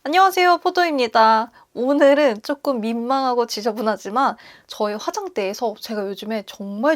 안녕하세요, 포도입니다. 오늘은 조금 민망하고 지저분하지만 저희 화장대에서 제가 요즘에 정말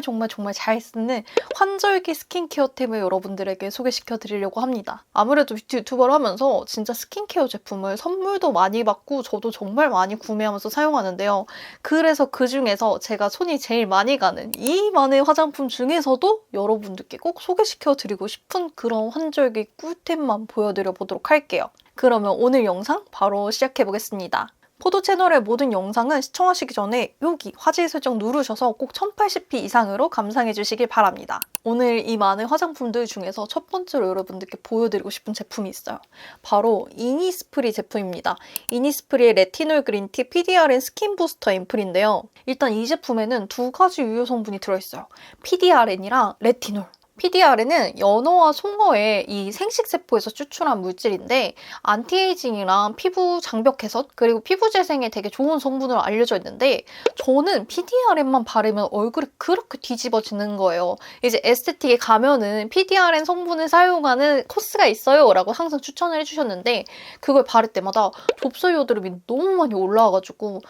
잘 쓰는 환절기 스킨케어템을 여러분들에게 소개시켜 드리려고 합니다. 아무래도 뷰티 유튜버를 하면서 진짜 스킨케어 제품을 선물도 많이 받고 저도 정말 많이 구매하면서 사용하는데요. 그래서 그중에서 제가 손이 제일 많이 가는 이 많은 화장품 중에서도 여러분들께 꼭 소개시켜 드리고 싶은 그런 환절기 꿀템만 보여드려 보도록 할게요. 그러면 오늘 영상 바로 시작해 보겠습니다. 포도 채널의 모든 영상은 시청하시기 전에 여기 화질 설정 누르셔서 꼭 1080p 이상으로 감상해 주시길 바랍니다. 오늘 이 많은 화장품들 중에서 첫 번째로 여러분들께 보여드리고 싶은 제품이 있어요. 바로 이니스프리 제품입니다. 이니스프리의 레티놀 그린티 PDRN 스킨 부스터 앰플인데요. 일단 이 제품에는 두 가지 유효 성분이 들어있어요. PDRN이랑 레티놀. PDRN은 연어와 송어의 이 생식세포에서 추출한 물질인데 안티에이징이랑 피부 장벽 개선 그리고 피부 재생에 되게 좋은 성분으로 알려져 있는데 저는 PDRN만 바르면 얼굴이 그렇게 뒤집어지는 거예요. 이제 에스테틱에 가면은 PDRN 성분을 사용하는 코스가 있어요 라고 항상 추천을 해주셨는데 그걸 바를 때마다 좁쌀 여드름이 너무 많이 올라와가지고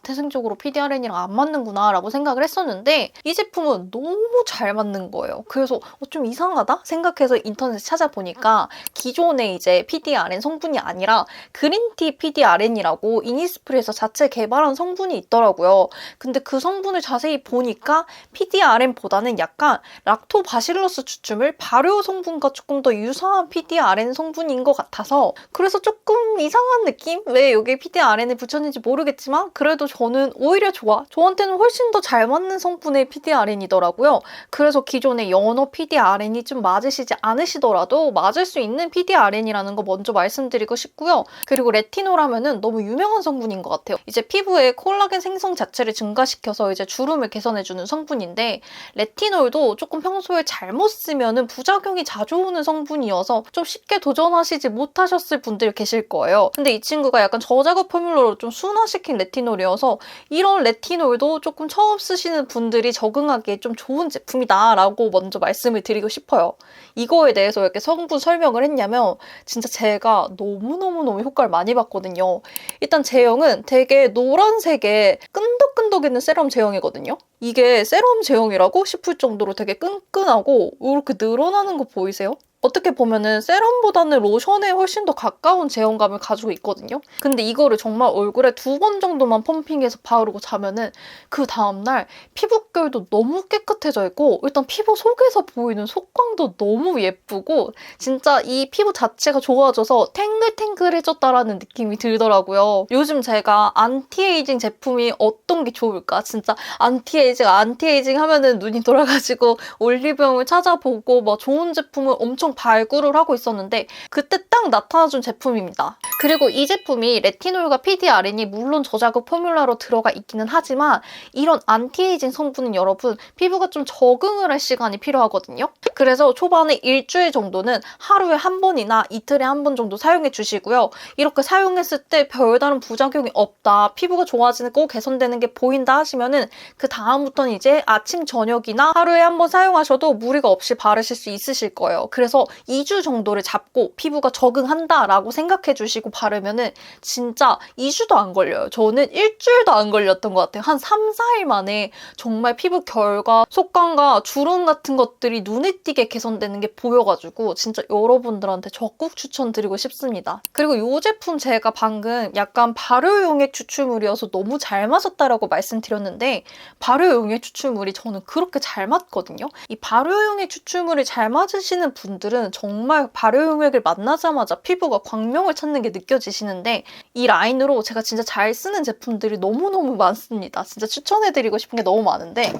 태생적으로 PDRN이랑 안 맞는구나 라고 생각을 했었는데 이 제품은 너무 잘 맞는 거예요. 그래서 좀 이상하다 생각해서 인터넷에 찾아보니까 기존의 이제 PDRN 성분이 아니라 그린티 PDRN이라고 이니스프리에서 자체 개발한 성분이 있더라고요. 근데 그 성분을 자세히 보니까 PDRN보다는 약간 락토바실러스 추출물 발효 성분과 조금 더 유사한 PDRN 성분인 것 같아서 그래서 조금 이상한 느낌? 왜 여기에 PDRN을 붙였는지 모르겠지만 그래도 저는 오히려 좋아. 저한테는 훨씬 더 잘 맞는 성분의 PDRN이더라고요. 그래서 기존의 연어 PDRN이 좀 맞으시지 않으시더라도 맞을 수 있는 PDRN이라는 거 먼저 말씀드리고 싶고요. 그리고 레티놀 하면은 너무 유명한 성분인 것 같아요. 이제 피부의 콜라겐 생성 자체를 증가시켜서 이제 주름을 개선해주는 성분인데 레티놀도 조금 평소에 잘못 쓰면은 부작용이 자주 오는 성분이어서 좀 쉽게 도전하시지 못하셨을 분들 계실 거예요. 근데 이 친구가 약간 저자극 포뮬러로 좀 순화시킨 레티놀이어서 이런 레티놀도 조금 처음 쓰시는 분들이 적응하기에 좀 좋은 제품이다라고 먼저 말씀을 드리고 싶어요. 이거에 대해서 이렇게 성분 설명을 했냐면 진짜 제가 너무너무 효과를 많이 봤거든요. 일단 제형은 되게 노란색의 끈덕끈덕이는 세럼 제형이거든요. 이게 세럼 제형이라고 싶을 정도로 되게 끈끈하고 이렇게 늘어나는 거 보이세요? 어떻게 보면은 세럼보다는 로션에 훨씬 더 가까운 제형감을 가지고 있거든요. 근데 이거를 정말 얼굴에 2번 정도만 펌핑해서 바르고 자면은 그 다음날 피부결도 너무 깨끗해져 있고 일단 피부 속에서 보이는 속광도 너무 예쁘고 진짜 이 피부 자체가 좋아져서 탱글탱글해졌다라는 느낌이 들더라고요. 요즘 제가 안티에이징 제품이 어떤 게 좋을까? 진짜 안티에이징 하면은 눈이 돌아가지고 올리브영을 찾아보고 막 좋은 제품을 엄청 발굴을 하고 있었는데 그때 딱 나타나준 제품입니다. 그리고 이 제품이 레티놀과 PDRN이 물론 저자극 포뮬러로 들어가 있기는 하지만 이런 안티에이징 성분은 여러분 피부가 좀 적응을 할 시간이 필요하거든요. 그래서 초반에 일주일 정도는 하루에 한 번이나 이틀에 한 번 정도 사용해 주시고요. 이렇게 사용했을 때 별다른 부작용이 없다, 피부가 좋아지고 개선되는 게 보인다 하시면은 그 다음부터는 이제 아침, 저녁이나 하루에 한 번 사용하셔도 무리가 없이 바르실 수 있으실 거예요. 그래서 2주 정도를 잡고 피부가 적응한다라고 생각해 주시고 바르면은 진짜 2주도 안 걸려요. 저는 일주일도 안 걸렸던 것 같아요. 한 3, 4일 만에 정말 피부 결과, 속광과 주름 같은 것들이 눈에 띄게 개선되는 게 보여가지고 진짜 여러분들한테 적극 추천드리고 싶습니다. 그리고 이 제품 제가 방금 약간 발효용액 추출물이어서 너무 잘 맞았다라고 말씀드렸는데 발효용액 추출물이 저는 그렇게 잘 맞거든요. 이 발효용액 추출물이 잘 맞으시는 분들은 정말 발효용액을 만나자마자 피부가 광명을 찾는 게 느껴지시는데 이 라인으로 제가 진짜 잘 쓰는 제품들이 너무너무 많습니다. 진짜 추천해드리고 싶은 게 너무 많은데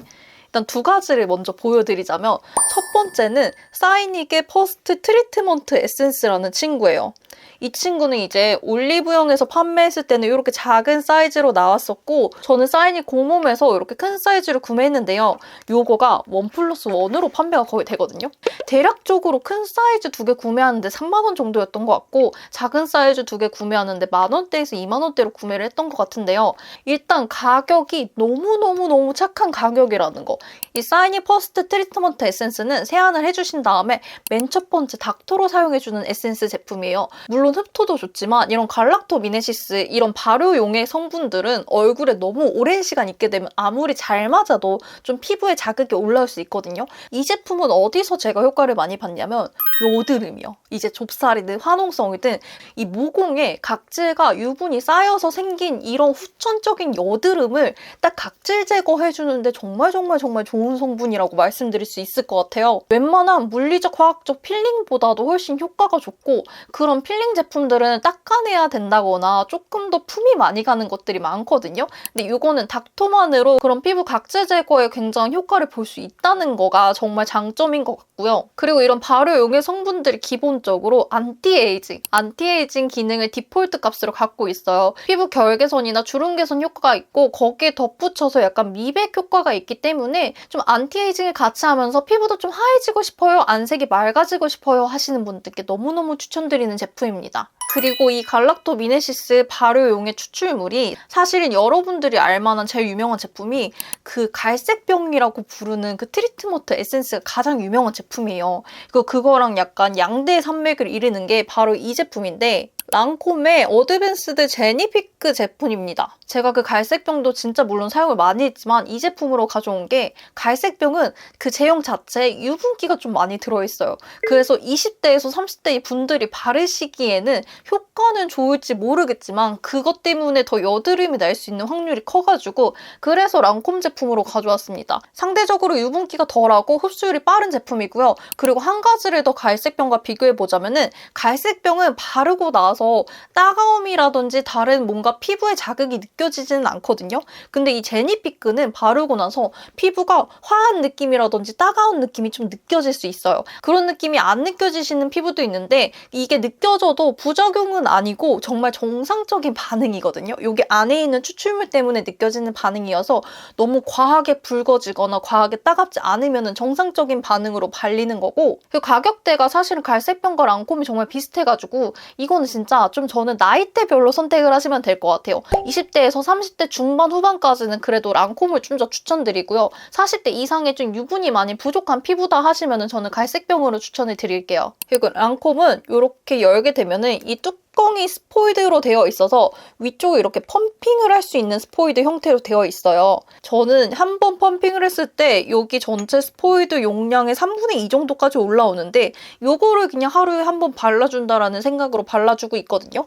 일단 두 가지를 먼저 보여드리자면 첫 번째는 사이닉의 퍼스트 트리트먼트 에센스라는 친구예요. 이 친구는 이제 올리브영에서 판매했을 때는 이렇게 작은 사이즈로 나왔었고 저는 사이닉 공홈에서 이렇게 큰 사이즈를 구매했는데요. 요거가 1+1으로 판매가 거의 되거든요. 대략적으로 큰 사이즈 2개 구매하는데 3만 원 정도였던 것 같고 작은 사이즈 2개 구매하는데 10,000원대에서 20,000원대로 구매를 했던 것 같은데요. 일단 가격이 너무너무 착한 가격이라는 거. 이 사이닉 퍼스트 트리트먼트 에센스는 세안을 해주신 다음에 맨 첫 번째 닥터로 사용해주는 에센스 제품이에요. 물론 흡토도 좋지만 이런 갈락토미네시스 이런 발효용의 성분들은 얼굴에 너무 오랜 시간 있게 되면 아무리 잘 맞아도 좀 피부에 자극이 올라올 수 있거든요. 이 제품은 어디서 제가 효과를 많이 봤냐면 여드름이요. 이제 좁쌀이든 화농성이든 이 모공에 각질과 유분이 쌓여서 생긴 이런 후천적인 여드름을 딱 각질 제거해주는데 정말 좋은 성분이라고 말씀드릴 수 있을 것 같아요. 웬만한 물리적 화학적 필링보다도 훨씬 효과가 좋고 그런 필링 제품들은 닦아내야 된다거나 조금 더 품이 많이 가는 것들이 많거든요. 근데 이거는 닥터만으로 그런 피부 각질 제거에 굉장히 효과를 볼 수 있다는 거가 정말 장점인 것 같고요. 그리고 이런 발효용의 성분들이 기본적으로 안티에이징 기능을 디폴트 값으로 갖고 있어요. 피부 결 개선이나 주름 개선 효과가 있고 거기에 덧붙여서 약간 미백 효과가 있기 때문에 좀 안티에이징을 같이 하면서 피부도 좀 하얘지고 싶어요, 안색이 맑아지고 싶어요 하시는 분들께 너무너무 추천드리는 제품입니다. 그리고 이 갈락토미네시스 발효용의 추출물이 사실은 여러분들이 알만한 제일 유명한 제품이 그 갈색병이라고 부르는 그 트리트먼트 에센스가 가장 유명한 제품이에요. 그거랑 약간 양대 산맥을 이루는 게 바로 이 제품인데 랑콤의 어드밴스드 제니피크 제품입니다. 제가 그 갈색병도 진짜 물론 사용을 많이 했지만 이 제품으로 가져온 게 갈색병은 그 제형 자체에 유분기가 좀 많이 들어있어요. 그래서 20대에서 30대 분들이 바르시기에는 효과는 좋을지 모르겠지만 그것 때문에 더 여드름이 날 수 있는 확률이 커가지고 그래서 랑콤 제품으로 가져왔습니다. 상대적으로 유분기가 덜하고 흡수율이 빠른 제품이고요. 그리고 한 가지를 더 갈색병과 비교해보자면은 갈색병은 바르고 나서 따가움이라든지 다른 뭔가 피부에 자극이 느껴지지는 않거든요. 근데 이 제니피크는 바르고 나서 피부가 화한 느낌이라든지 따가운 느낌이 좀 느껴질 수 있어요. 그런 느낌이 안 느껴지시는 피부도 있는데 이게 느껴져도 부작용은 아니고 정말 정상적인 반응이거든요. 이게 안에 있는 추출물 때문에 느껴지는 반응이어서 너무 과하게 붉어지거나 과하게 따갑지 않으면 정상적인 반응으로 발리는 거고 그 가격대가 사실은 갈색병과 랑콤이 정말 비슷해가지고 이거는 진짜 좀 저는 나이대별로 선택을 하시면 될 것 같아요. 20대에서 30대 중반 후반까지는 그래도 랑콤을 좀 더 추천드리고요. 40대 이상의 좀 유분이 많이 부족한 피부다 하시면 저는 갈색병으로 추천을 드릴게요. 그리고 랑콤은 이렇게 열게 되면은 이 뚜껑이 스포이드로 되어 있어서 위쪽에 이렇게 펌핑을 할 수 있는 스포이드 형태로 되어 있어요. 저는 한 번 펌핑을 했을 때 여기 전체 스포이드 용량의 3분의 2 정도까지 올라오는데 이거를 그냥 하루에 한 번 발라준다라는 생각으로 발라주고 있거든요.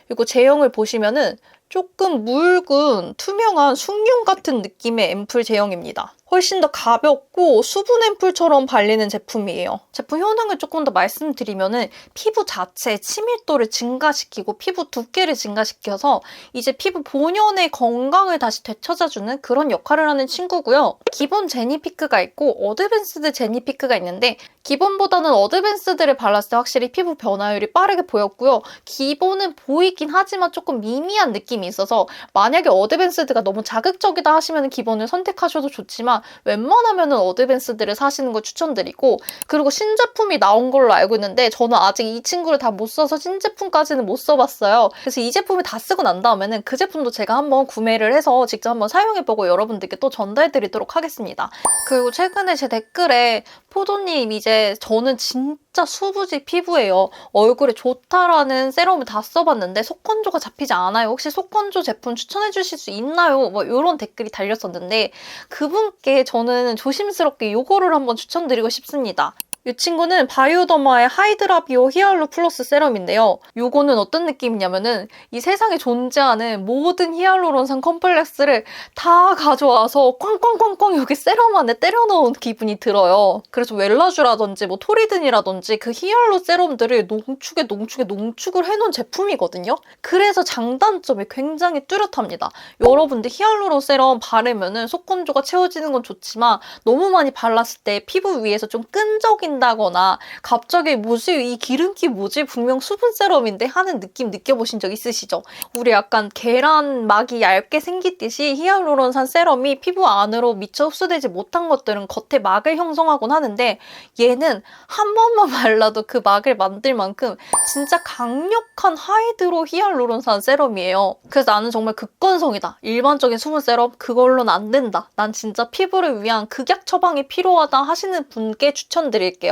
그리고 제형을 보시면은 조금 묽은 투명한 숭늉 같은 느낌의 앰플 제형입니다. 훨씬 더 가볍고 수분 앰플처럼 발리는 제품이에요. 제품 효능을 조금 더 말씀드리면은 피부 자체의 친밀도를 증가시키고 피부 두께를 증가시켜서 이제 피부 본연의 건강을 다시 되찾아주는 그런 역할을 하는 친구고요. 기본 제니피크가 있고 어드밴스드 제니피크가 있는데 기본보다는 어드밴스드를 발랐을 때 확실히 피부 변화율이 빠르게 보였고요. 기본은 보이긴 하지만 조금 미미한 느낌이 있어서 만약에 어드밴스드가 너무 자극적이다 하시면 기본을 선택하셔도 좋지만 웬만하면 어드밴스드를 사시는 걸 추천드리고 그리고 신제품이 나온 걸로 알고 있는데 저는 아직 이 친구를 다 못 써서 신제품까지는 못 써봤어요. 그래서 이 제품을 다 쓰고 난 다음에는 그 제품도 제가 한번 구매를 해서 직접 한번 사용해보고 여러분들께 또 전달드리도록 하겠습니다. 그리고 최근에 제 댓글에 포도님 이제 저는 진짜 수부지 피부예요. 얼굴에 좋다라는 세럼을 다 써봤는데 속건조가 잡히지 않아요. 혹시 속건조 제품 추천해 주실 수 있나요? 뭐 이런 댓글이 달렸었는데 그분께 저는 조심스럽게 이거를 한번 추천드리고 싶습니다. 이 친구는 바이오더마의 하이드라비오 히알루 플러스 세럼인데요. 이거는 어떤 느낌이냐면은 이 세상에 존재하는 모든 히알루론산 컴플렉스를 다 가져와서 꽝꽝꽝꽝 여기 세럼 안에 때려 넣은 기분이 들어요. 그래서 웰라쥬라든지 뭐 토리든이라든지 그 히알루 세럼들을 농축을 해놓은 제품이거든요. 그래서 장단점이 굉장히 뚜렷합니다. 여러분들 히알루론 세럼 바르면은 속건조가 채워지는 건 좋지만 너무 많이 발랐을 때 피부 위에서 좀 끈적인 다거나 갑자기 뭐지 이 기름기 뭐지 분명 수분 세럼인데 하는 느낌 느껴보신 적 있으시죠? 우리 약간 계란막이 얇게 생기듯이 히알루론산 세럼이 피부 안으로 미처 흡수되지 못한 것들은 겉에 막을 형성하곤 하는데 얘는 한 번만 발라도 그 막을 만들 만큼 진짜 강력한 하이드로 히알루론산 세럼이에요. 그래서 나는 정말 극건성이다. 일반적인 수분 세럼 그걸로는 안 된다. 난 진짜 피부를 위한 극약 처방이 필요하다 하시는 분께 추천드릴게요.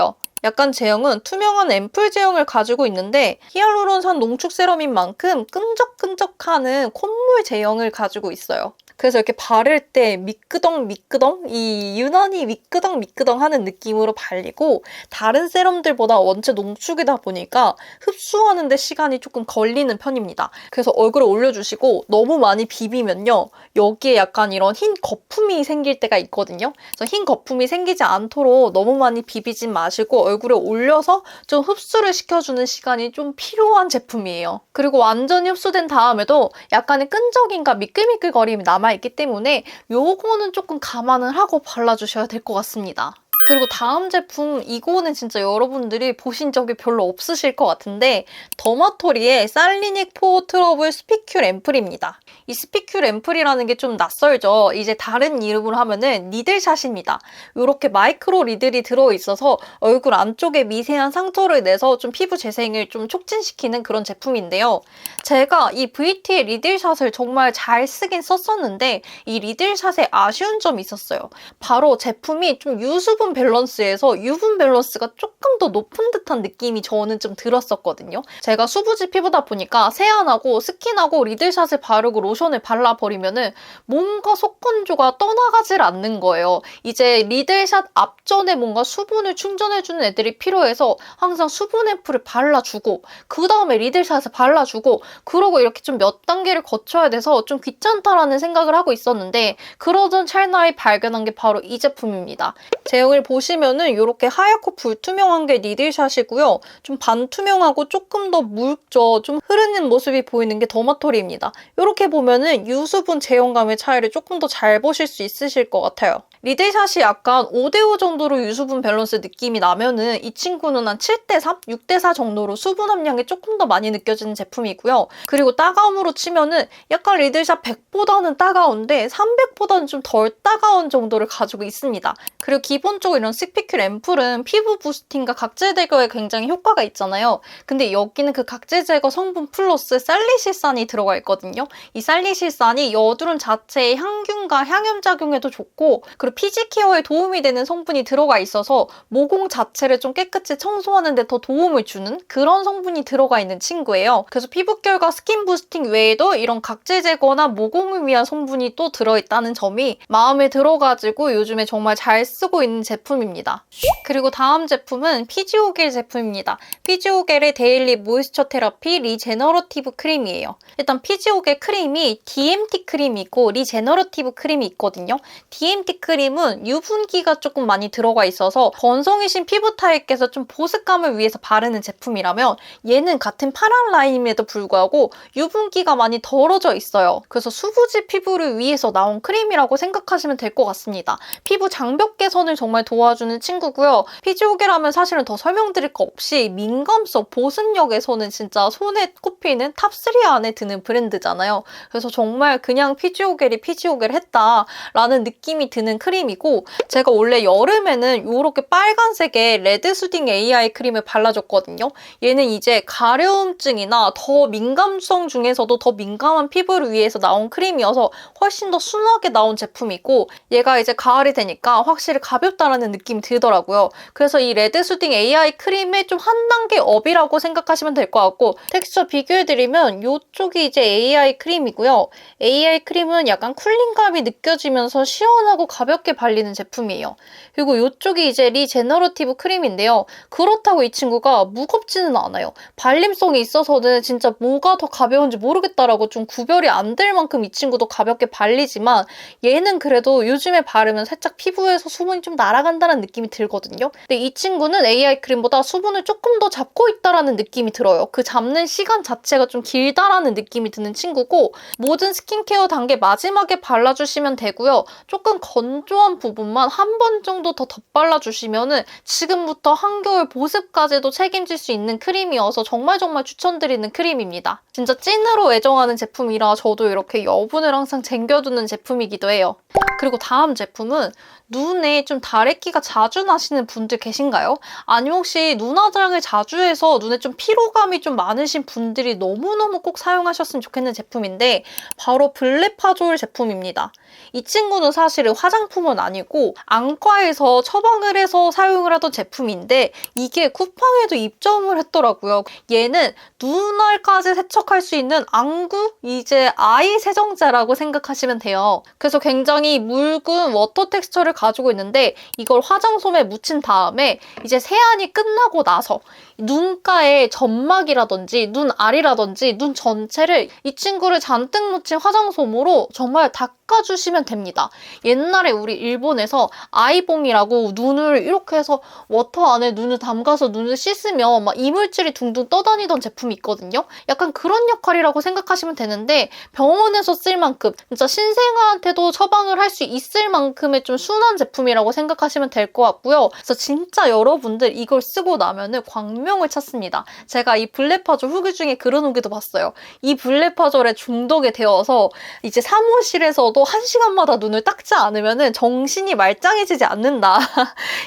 약간 제형은 투명한 앰플 제형을 가지고 있는데 히알루론산 농축 세럼인 만큼 끈적끈적하는 콧물 제형을 가지고 있어요. 그래서 이렇게 바를 때 미끄덩미끄덩 이 유난히 미끄덩미끄덩 하는 느낌으로 발리고 다른 세럼들보다 원체 농축이다 보니까 흡수하는 데 시간이 조금 걸리는 편입니다. 그래서 얼굴에 올려주시고 너무 많이 비비면요. 여기에 약간 이런 흰 거품이 생길 때가 있거든요. 그래서 흰 거품이 생기지 않도록 너무 많이 비비진 마시고 얼굴에 올려서 좀 흡수를 시켜주는 시간이 좀 필요한 제품이에요. 그리고 완전히 흡수된 다음에도 약간의 끈적임과 미끌미끌거림이 남아있기 때문에 요거는 조금 감안을 하고 발라주셔야 될 것 같습니다. 그리고 다음 제품, 이거는 진짜 여러분들이 보신 적이 별로 없으실 것 같은데 더마토리의 살리닉 포어 트러블 스피큘 앰플입니다. 이 스피큘 앰플이라는 게 좀 낯설죠. 이제 다른 이름으로 하면은 리들샷입니다. 이렇게 마이크로 리들이 들어있어서 얼굴 안쪽에 미세한 상처를 내서 좀 피부 재생을 좀 촉진시키는 그런 제품인데요. 제가 이 VT의 리들샷을 정말 잘 쓰긴 썼었는데 이 리들샷에 아쉬운 점이 있었어요. 바로 제품이 좀 유수분 밸런스에서 유분 밸런스가 조금 더 높은 듯한 느낌이 저는 좀 들었었거든요. 제가 수부지 피부다 보니까 세안하고 스킨하고 리들샷을 바르고 로션을 발라버리면은 뭔가 속건조가 떠나가질 않는 거예요. 이제 리들샷 앞전에 뭔가 수분을 충전해주는 애들이 필요해서 항상 수분 앰플을 발라주고 그 다음에 리들샷을 발라주고 그러고 이렇게 좀 몇 단계를 거쳐야 돼서 좀 귀찮다라는 생각을 하고 있었는데 그러던 찰나에 발견한 게 바로 이 제품입니다. 제형을 보시면은 이렇게 하얗고 불투명한 게 리들샷이고요. 좀 반투명하고 조금 더 묽죠. 좀 흐르는 모습이 보이는 게 더마토리입니다. 이렇게 보면은 유수분 제형감의 차이를 조금 더 잘 보실 수 있으실 것 같아요. 리들샷이 약간 5대5 정도로 유수분 밸런스 느낌이 나면은 이 친구는 한 7대3, 6대4 정도로 수분 함량이 조금 더 많이 느껴지는 제품이고요. 그리고 따가움으로 치면은 약간 리들샷 100보다는 따가운데 300보다는 좀 덜 따가운 정도를 가지고 있습니다. 그리고 기본적으로 이런 스피큘 앰플은 피부 부스팅과 각질 제거에 굉장히 효과가 있잖아요. 근데 여기는 그 각질 제거 성분 플러스 살리실산이 들어가 있거든요. 이 살리실산이 여드름 자체의 향균과 향염작용에도 좋고 그리고 피지 케어에 도움이 되는 성분이 들어가 있어서 모공 자체를 좀 깨끗이 청소하는 데 더 도움을 주는 그런 성분이 들어가 있는 친구예요. 그래서 피부결과 스킨 부스팅 외에도 이런 각질 제거나 모공을 위한 성분이 또 들어있다는 점이 마음에 들어가지고 요즘에 정말 잘 쓰고 있는 제품입니다. 그리고 다음 제품은 피지오겔 제품입니다. 피지오겔의 데일리 모이스처 테라피 리제너러티브 크림이에요. 일단 피지오겔 크림이 DMT 크림이고 리제너러티브 크림이 있거든요. DMT 크림은 유분기가 조금 많이 들어가 있어서 건성이신 피부 타입께서 좀 보습감을 위해서 바르는 제품이라면 얘는 같은 파란 라인임에도 불구하고 유분기가 많이 덜어져 있어요. 그래서 수부지 피부를 위해서 나온 크림이라고 생각하시면 될 것 같습니다. 피부 장벽 개선을 정말 도와주는 친구고요. 피지오겔 하면 사실은 더 설명드릴 거 없이 민감성, 보습력에서는 진짜 손에 꼽히는 탑3 안에 드는 브랜드잖아요. 그래서 정말 그냥 피지오겔이 피지오겔 했다라는 느낌이 드는 크림이고 제가 원래 여름에는 이렇게 빨간색의 레드 수딩 AI 크림을 발라줬거든요. 얘는 이제 가려움증이나 더 민감성 중에서도 더 민감한 피부를 위해서 나온 크림이어서 훨씬 더 순하게 나온 제품이고 얘가 이제 가을이 되니까 확실히 가볍다라는 느낌이 들더라고요. 그래서 이 레드 수딩 AI 크림의 좀 한 단계 업이라고 생각하시면 될 것 같고 텍스처 비교해드리면 이쪽이 이제 AI 크림이고요. AI 크림은 약간 쿨링감이 느껴지면서 시원하고 가볍게 발리는 제품이에요. 그리고 이쪽이 이제 리제너러티브 크림인데요. 그렇다고 이 친구가 무겁지는 않아요. 발림성이 있어서는 진짜 뭐가 더 가벼운지 모르겠다라고 좀 구별이 안 될 만큼 이 친구도 가볍게 발리지만 얘는 그래도 요즘에 바르면 살짝 피부에서 수분이 좀 날아간다는 느낌이 들거든요. 근데 이 친구는 AI 크림보다 수분을 조금 더 잡고 있다라는 느낌이 들어요. 그 잡는 시간 자체가 좀 길다라는 느낌이 드는 친구고 모든 스킨케어 단계 마지막에 발라주시면 되고요. 조금 건조한 부분만 한 번 정도 더 덧발라주시면은 지금부터 한겨울 보습까지도 책임질 수 있는 크림이어서 정말 추천드리는 크림입니다. 진짜 찐으로 애정하는 제품이라 저도 이렇게 여분을 항상 쟁겨두는 제품이기도 해요. 그리고 다음 제품은 눈에 좀 다래끼가 자주 나시는 분들 계신가요? 아니면 혹시 눈 화장을 자주 해서 눈에 좀 피로감이 좀 많으신 분들이 너무너무 꼭 사용하셨으면 좋겠는 제품인데 바로 블레파졸 제품입니다. 이 친구는 사실은 화장품 제품은 아니고 안과에서 처방을 해서 사용을 하던 제품인데 이게 쿠팡에도 입점을 했더라고요. 얘는 눈알까지 세척할 수 있는 안구 이제 아이 세정제라고 생각하시면 돼요. 그래서 굉장히 묽은 워터 텍스처를 가지고 있는데 이걸 화장솜에 묻힌 다음에 이제 세안이 끝나고 나서 눈가에 점막이라든지 눈알이라든지 눈 전체를 이 친구를 잔뜩 묻힌 화장솜으로 정말 닦아주시면 됩니다. 옛날에 우리 일본에서 아이봉이라고 눈을 이렇게 해서 워터 안에 눈을 담가서 눈을 씻으면 막 이물질이 둥둥 떠다니던 제품이 있거든요. 약간 그런 역할이라고 생각하시면 되는데 병원에서 쓸 만큼 진짜 신생아한테도 처방을 할 수 있을 만큼의 좀 순한 제품이라고 생각하시면 될 것 같고요. 그래서 진짜 여러분들 이걸 쓰고 나면은 광명을 찾습니다. 제가 이 블레파졸 후기 중에 그런 후기도 봤어요. 이 블레파졸에 중독이 되어서 이제 사무실에서도 1시간마다 눈을 닦지 않으면은 정신이 말짱해지지 않는다.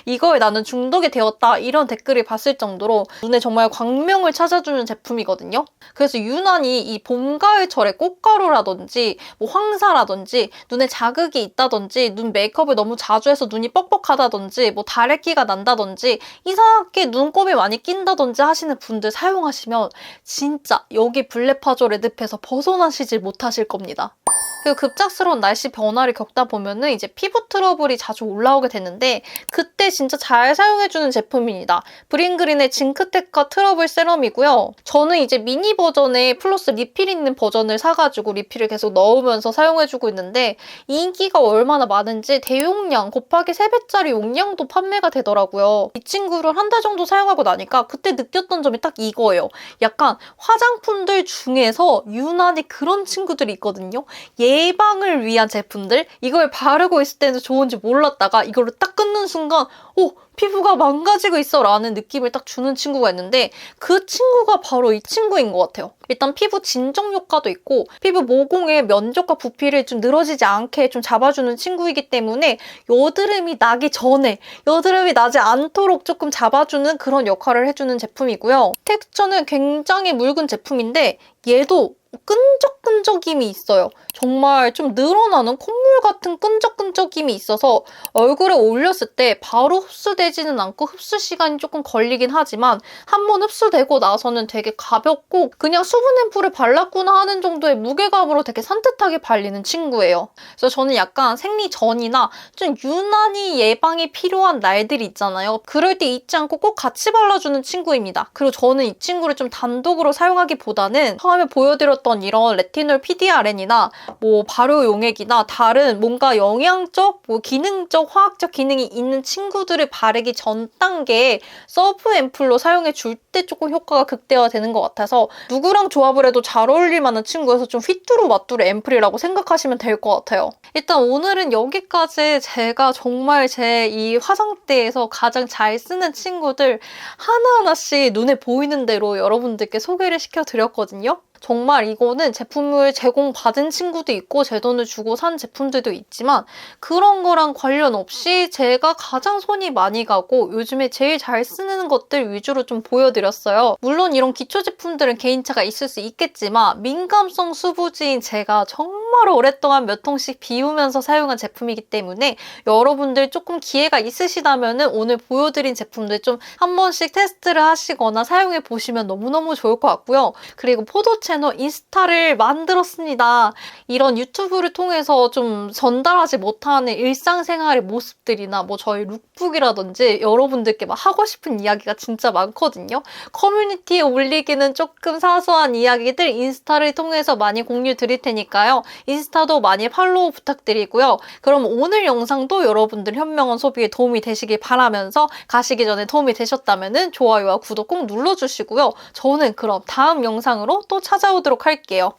이거에 나는 중독이 되었다. 이런 댓글을 봤을 정도로 눈에 정말 광명을 찾아주는 제품이거든요. 그래서 유난히 이 봄, 가을철에 꽃가루라든지 뭐 황사라든지 눈에 자극이 있다든지 눈 메이크업을 너무 자주 해서 눈이 뻑뻑하다든지 뭐 다래끼가 난다든지 이상하게 눈곱이 많이 낀다든지 하시는 분들 사용하시면 진짜 여기 블레파졸 레드패에서 벗어나시질 못하실 겁니다. 그리고 급작스러운 날씨 변화를 겪다 보면은 이제 피부 트러블이 자주 올라오게 되는데 그때 진짜 잘 사용해주는 제품입니다. 브링그린의 징크테카 트러블 세럼이고요. 저는 이제 미니 버전에 플러스 리필 있는 버전을 사가지고 리필을 계속 넣으면서 사용해주고 있는데 인기가 얼마나 많은지 대용량 곱하기 3배짜리 용량도 판매가 되더라고요. 이 친구를 한 달 정도 사용하고 나니까 그때 느꼈던 점이 딱 이거예요. 약간 화장품들 중에서 유난히 그런 친구들이 있거든요. 예방을 위한 제품들 이걸 바르고 있을 때는 좋은지 몰랐다가 이거를 딱 끊는 순간 피부가 망가지고 있어 라는 느낌을 딱 주는 친구가 있는데 그 친구가 바로 이 친구인 것 같아요. 일단 피부 진정 효과도 있고 피부 모공의 면적과 부피를 좀 늘어지지 않게 좀 잡아주는 친구이기 때문에 여드름이 나기 전에 여드름이 나지 않도록 조금 잡아주는 그런 역할을 해주는 제품이고요. 텍스처는 굉장히 묽은 제품인데 얘도 끈적끈적임이 있어요. 정말 좀 늘어나는 콧물 같은 끈적끈적임이 있어서 얼굴에 올렸을 때 바로 흡수되지는 않고 흡수 시간이 조금 걸리긴 하지만 한번 흡수되고 나서는 되게 가볍고 그냥 수분 앰플을 발랐구나 하는 정도의 무게감으로 되게 산뜻하게 발리는 친구예요. 그래서 저는 약간 생리 전이나 좀 유난히 예방이 필요한 날들이 있잖아요. 그럴 때 잊지 않고 꼭 같이 발라주는 친구입니다. 그리고 저는 이 친구를 좀 단독으로 사용하기보다는 처음에 보여드렸던 이런 레티놀 PDRN이나 뭐 발효 용액이나 다른 뭔가 영양적, 뭐 기능적, 화학적 기능이 있는 친구들을 바르기 전 단계에 서브 앰플로 사용해 줄 때 조금 효과가 극대화되는 것 같아서 누구랑 조합을 해도 잘 어울릴 만한 친구여서 좀 휘뚜루마뚜루 앰플이라고 생각하시면 될 것 같아요. 일단 오늘은 여기까지 제가 정말 제 이 화장대에서 가장 잘 쓰는 친구들 하나하나씩 눈에 보이는 대로 여러분들께 소개를 시켜드렸거든요. 정말 이거는 제품을 제공받은 친구도 있고 제 돈을 주고 산 제품들도 있지만 그런 거랑 관련 없이 제가 가장 손이 많이 가고 요즘에 제일 잘 쓰는 것들 위주로 좀 보여드렸어요. 물론 이런 기초 제품들은 개인차가 있을 수 있겠지만 민감성 수부지인 제가 정말 오랫동안 몇 통씩 비우면서 사용한 제품이기 때문에 여러분들 조금 기회가 있으시다면 오늘 보여드린 제품들 좀 한 번씩 테스트를 하시거나 사용해 보시면 너무너무 좋을 것 같고요. 그리고 포도 채널 인스타를 만들었습니다. 이런 유튜브를 통해서 좀 전달하지 못하는 일상생활의 모습들이나 뭐 저희 룩북이라든지 여러분들께 막 하고 싶은 이야기가 진짜 많거든요. 커뮤니티에 올리기는 조금 사소한 이야기들 인스타를 통해서 많이 공유 드릴 테니까요. 인스타도 많이 팔로우 부탁드리고요. 그럼 오늘 영상도 여러분들 현명한 소비에 도움이 되시길 바라면서 가시기 전에 도움이 되셨다면 좋아요와 구독 꼭 눌러주시고요. 저는 그럼 다음 영상으로 또 찾아오도록 할게요.